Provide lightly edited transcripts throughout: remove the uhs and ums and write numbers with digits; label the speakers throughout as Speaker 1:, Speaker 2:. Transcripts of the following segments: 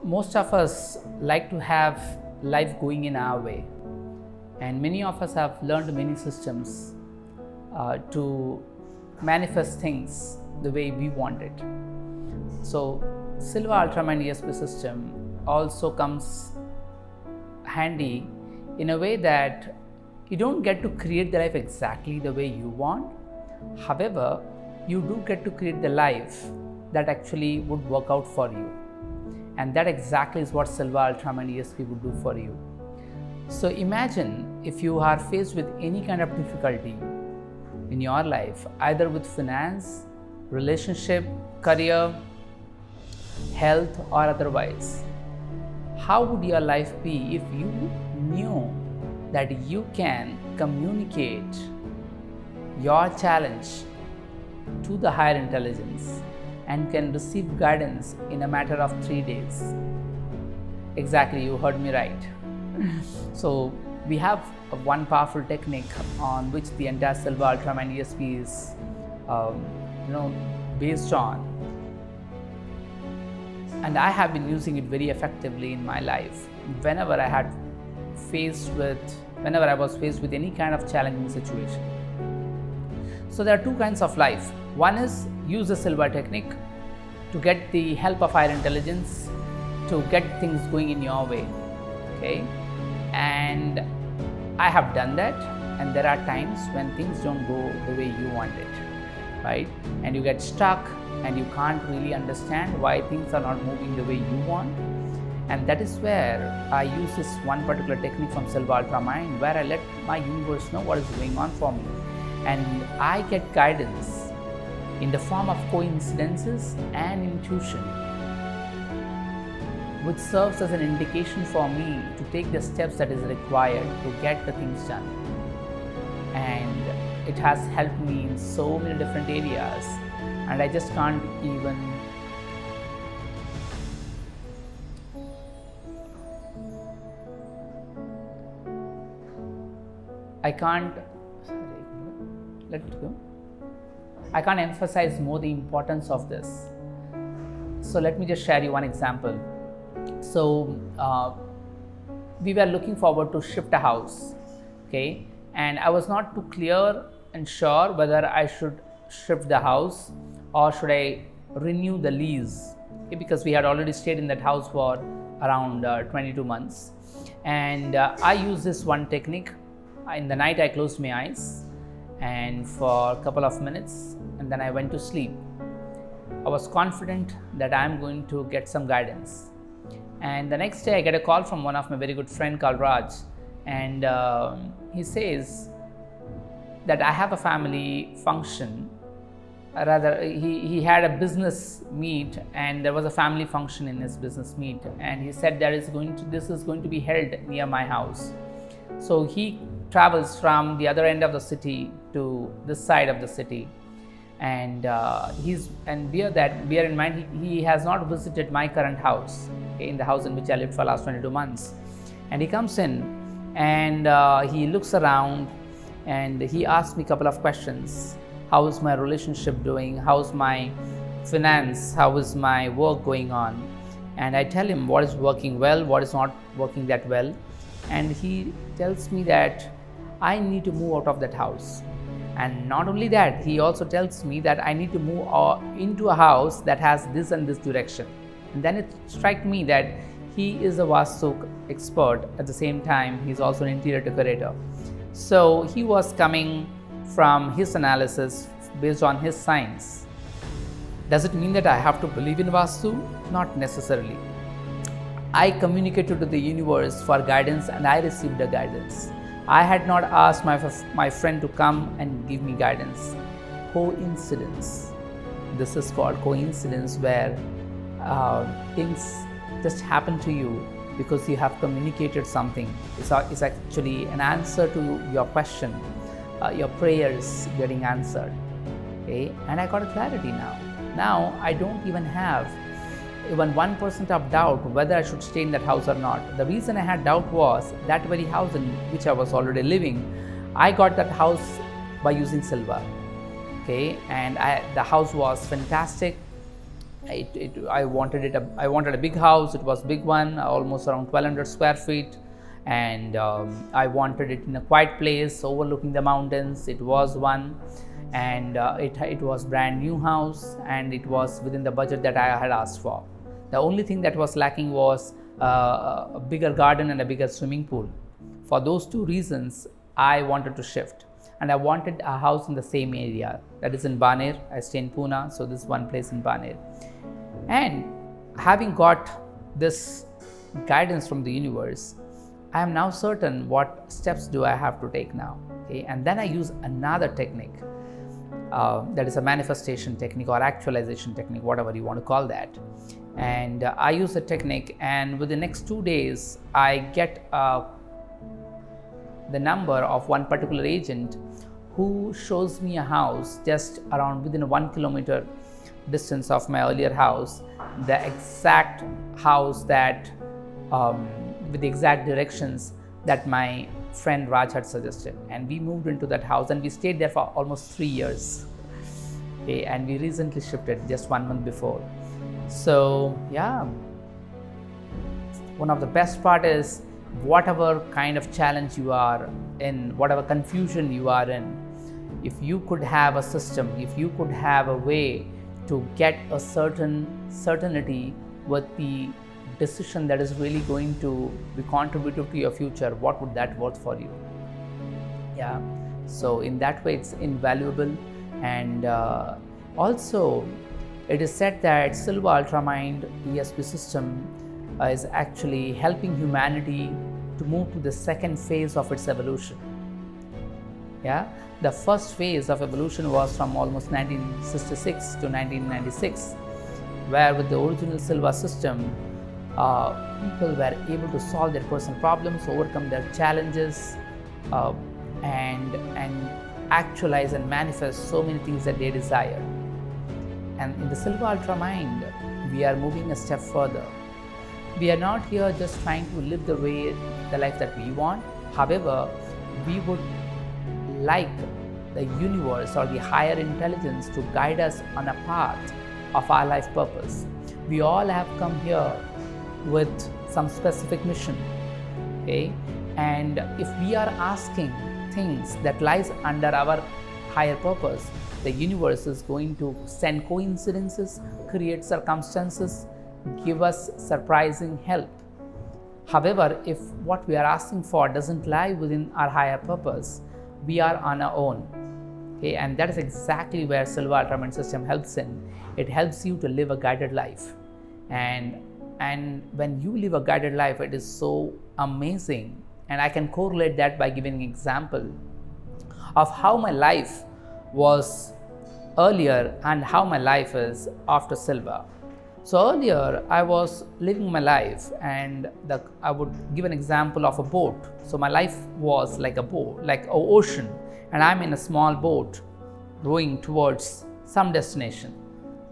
Speaker 1: Most of us like to have life going in our way, and many of us have learned many systems to manifest things the way we want it. So, Silva Ultramind ESP System also comes handy in a way that you don't get to create the life exactly the way you want. However, you do get to create the life that actually would work out for you. And that exactly is what Silva Ultramind ESP would do for you. So imagine if you are faced with any kind of difficulty in your life, either with finance, relationship, career, health, or otherwise. How would your life be if you knew that you can communicate your challenge to the higher intelligence and can receive guidance in a matter of 3 days? Exactly, you heard me right. So we have one powerful technique on which the entire Silva Ultramind ESP is based on, and I have been using it very effectively in my life whenever I was faced with any kind of challenging situation. So there are two kinds of life. One is use the Silva technique to get the help of higher intelligence to get things going in your way. Okay, and I have done that, and there are times when things don't go the way you want it, right? And you get stuck and you can't really understand why things are not moving the way you want. And that is where I use this one particular technique from Silva Ultramind, where I let my universe know what is going on for me, and I get guidance in the form of coincidences and intuition, which serves as an indication for me to take the steps that is required to get the things done. And it has helped me in so many different areas, and I just can't even I can't emphasize more the importance of this. So let me just share you one example. So we were looking forward to shift a house, okay, and I was not too clear and sure whether I should shift the house or should I renew the lease, okay, because we had already stayed in that house for around 22 months. And I used this one technique. In the night I closed my eyes and for a couple of minutes, and then I went to sleep. I was confident that I am going to get some guidance. And the next day I get a call from one of my very good friend called Raj, and he says that I have a family function. Rather, he had a business meet, and there was a family function in his business meet, and he said this is going to be held near my house. So he travels from the other end of the city to this side of the city, and bear in mind he has not visited my current house, okay, in the house in which I lived for the last 22 months. And he comes in and he looks around and he asks me a couple of questions. How is my relationship doing? How's my finance? How is my work going on? And I tell him what is working well, what is not working that well. And he tells me that I need to move out of that house. And not only that, he also tells me that I need to move into a house that has this and this direction. And then it struck me that he is a Vastu expert. At the same time, he's also an interior decorator. So he was coming from his analysis based on his science. Does it mean that I have to believe in Vastu? Not necessarily. I communicated to the universe for guidance, and I received the guidance. I had not asked my friend to come and give me guidance. Coincidence. This is called coincidence, where things just happen to you because you have communicated something. It's actually an answer to your question, your prayers getting answered. Okay? And I got a clarity now. Now I don't even have even 1% of doubt whether I should stay in that house or not. The reason I had doubt was that very house in which I was already living, I got that house by using Silva. Okay, and the house was fantastic. I wanted a big house. It was a big one, almost around 1200 square feet, and I wanted it in a quiet place overlooking the mountains. It was one, and it was brand new house, and it was within the budget that I had asked for. The only thing that was lacking was a bigger garden and a bigger swimming pool. For those two reasons, I wanted to shift, and I wanted a house in the same area, that is in Baner. I stay in Pune, so this is one place in Baner. And having got this guidance from the universe, I am now certain what steps do I have to take now. Okay? And then I use another technique, that is a manifestation technique or actualization technique, whatever you want to call that. And I use the technique, and within the next 2 days, I get the number of one particular agent who shows me a house just around within a 1 kilometer distance of my earlier house, the exact house that with the exact directions that my friend Raj had suggested. And we moved into that house, and we stayed there for almost 3 years. Okay, and we recently shifted just 1 month before. So yeah, one of the best part is, whatever kind of challenge you are in, whatever confusion you are in, if you could have a system, if you could have a way to get a certain certainty with the decision that is really going to be contributive to your future, what would that worth for you? Yeah, so in that way it's invaluable. And also it is said that Silva Ultramind ESP System is actually helping humanity to move to the second phase of its evolution. Yeah, the first phase of evolution was from almost 1966 to 1996, where with the original Silva system, people were able to solve their personal problems, overcome their challenges, and actualize and manifest so many things that they desire. And in the Silva Ultramind, we are moving a step further. We are not here just trying to live the life that we want. However, we would like the universe or the higher intelligence to guide us on a path of our life purpose. We all have come here with some specific mission, okay? And if we are asking things that lies under our higher purpose, the universe is going to send coincidences, create circumstances, give us surprising help. However, if what we are asking for doesn't lie within our higher purpose, we are on our own. Okay, and that is exactly where Silva Ultramind system helps in. It helps you to live a guided life. And when you live a guided life, it is so amazing. And I can correlate that by giving an example of how my life was earlier and how my life is after Silva. So earlier I was living my life, and I would give an example of a boat. So my life was like a boat, like an ocean, and I'm in a small boat rowing towards some destination.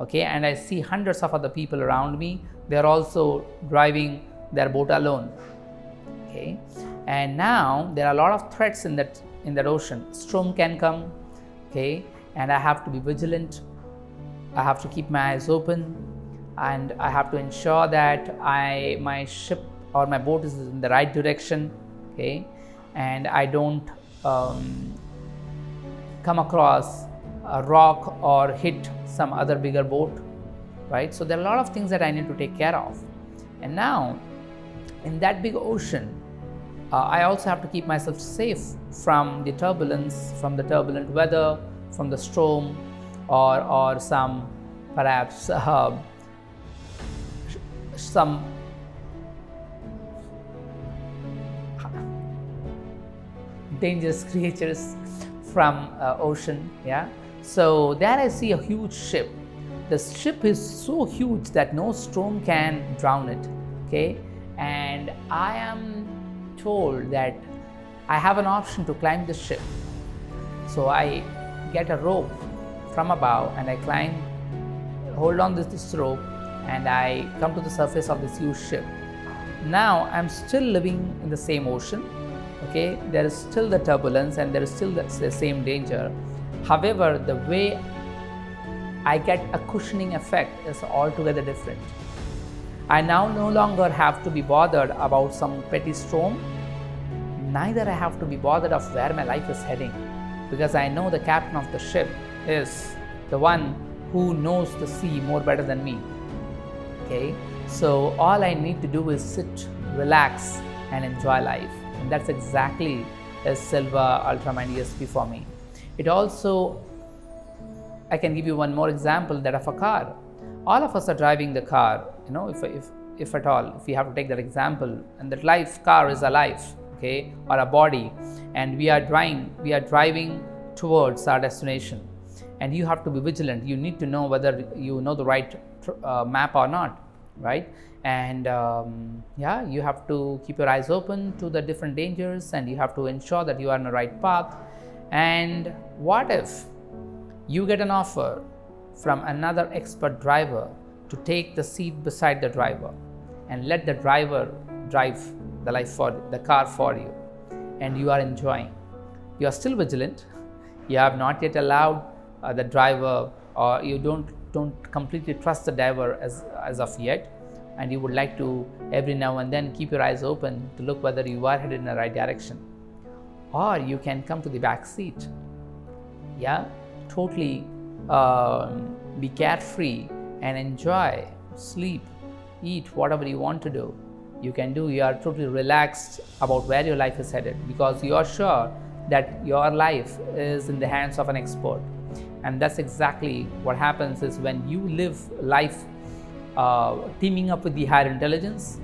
Speaker 1: Okay, and I see hundreds of other people around me. They're also driving their boat alone. Okay, and now there are a lot of threats in that ocean. Storm can come. Okay, and I have to be vigilant. I have to keep my eyes open, and I have to ensure that my ship or my boat is in the right direction. Okay, and I don't come across a rock or hit some other bigger boat, right? So there are a lot of things that I need to take care of. And now in that big ocean, I also have to keep myself safe from the turbulence, from the turbulent weather, from the storm, or some perhaps some dangerous creatures from ocean. Yeah, so there I see a huge ship. The ship is so huge that no storm can drown it. Okay, and I am told that I have an option to climb the ship. So I get a rope from above, and I climb, hold on this rope, and I come to the surface of this huge ship. Now I'm still living in the same ocean. Okay, there is still the turbulence and there is still the same danger. However, the way I get a cushioning effect. It's altogether different. I now no longer have to be bothered about some petty storm. Neither I have to be bothered of where my life is heading, because I know the captain of the ship is the one who knows the sea more better than me. Okay, so all I need to do is sit, relax, and enjoy life. And that's exactly is Silva Ultramind ESP for me. It also, I can give you one more example, that of a car. All of us are driving the car, if at all, if we have to take that example, and that car is a life, okay, or a body, and we are driving towards our destination, and you have to be vigilant. You need to know whether you know the right map or not, right? And you have to keep your eyes open to the different dangers, and you have to ensure that you are on the right path. And what if you get an offer from another expert driver to take the seat beside the driver and let the driver drive the car for you, and you are enjoying? You are still vigilant. You have not yet allowed the driver, or you don't completely trust the driver as of yet, and you would like to every now and then keep your eyes open to look whether you are headed in the right direction. Or you can come to the back seat, totally be carefree and enjoy, sleep, eat, whatever you want to do. You can do. You are totally relaxed about where your life is headed, because you are sure that your life is in the hands of an expert. And that's exactly what happens is when you live life teaming up with the higher intelligence,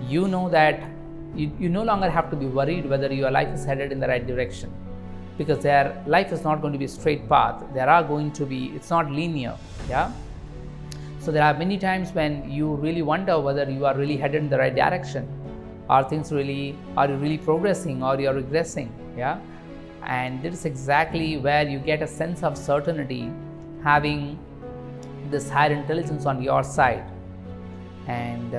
Speaker 1: you know that you no longer have to be worried whether your life is headed in the right direction, because their life is not going to be a straight path. It's not linear. So there are many times when you really wonder whether you are really headed in the right direction. Are you really progressing, or you're regressing? And this is exactly where you get a sense of certainty, having this higher intelligence on your side. And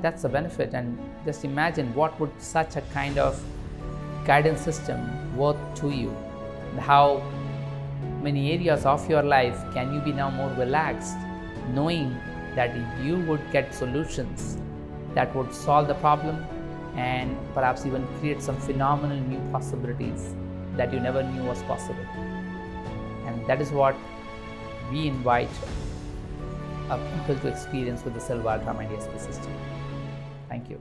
Speaker 1: that's the benefit. And just imagine what would such a kind of guidance system worth to you, and how many areas of your life can you be now more relaxed, knowing that you would get solutions that would solve the problem, and perhaps even create some phenomenal new possibilities that you never knew was possible. And that is what we invite people to experience with the Silva Ultramind ESP system. Thank you.